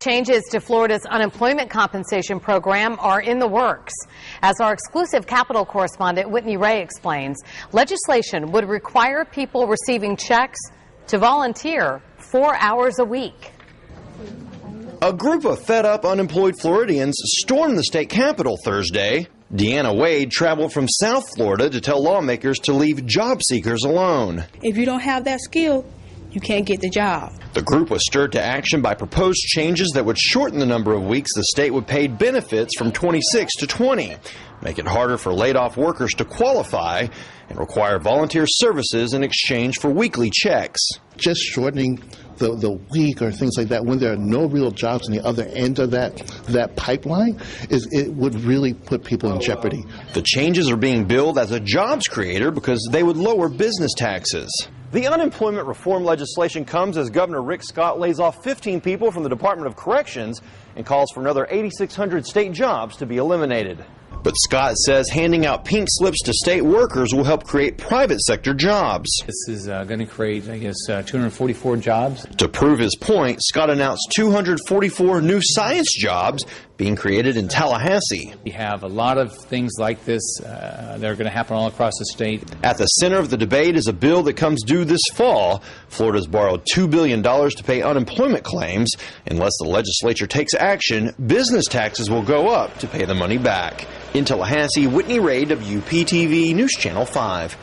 Changes to Florida's unemployment compensation program are in the works. As our exclusive Capitol correspondent Whitney Ray explains, legislation would require people receiving checks to volunteer 4 hours a week. A group of fed-up unemployed Floridians stormed the state capitol Thursday. Deanna Wade traveled from South Florida to tell lawmakers to leave job seekers alone. If you don't have that skill, you can't get the job. The group was stirred to action by proposed changes that would shorten the number of weeks the state would pay benefits from 26 to 20, make it harder for laid-off workers to qualify, and require volunteer services in exchange for weekly checks. Just shortening the week or things like that when there are no real jobs on the other end of that pipeline, it would really put people in jeopardy. The changes are being billed as a jobs creator because they would lower business taxes. The unemployment reform legislation comes as Governor Rick Scott lays off 15 people from the Department of Corrections and calls for another 8,600 state jobs to be eliminated. But Scott says handing out pink slips to state workers will help create private sector jobs. This is going to create, 244 jobs. To prove his point, Scott announced 244 new science jobs being created in Tallahassee. We have a lot of things like this that are going to happen all across the state. At the center of the debate is a bill that comes due this fall. Florida's borrowed $2 billion to pay unemployment claims. Unless the legislature takes action, business taxes will go up to pay the money back. In Tallahassee, Whitney Ray, WPTV News Channel 5.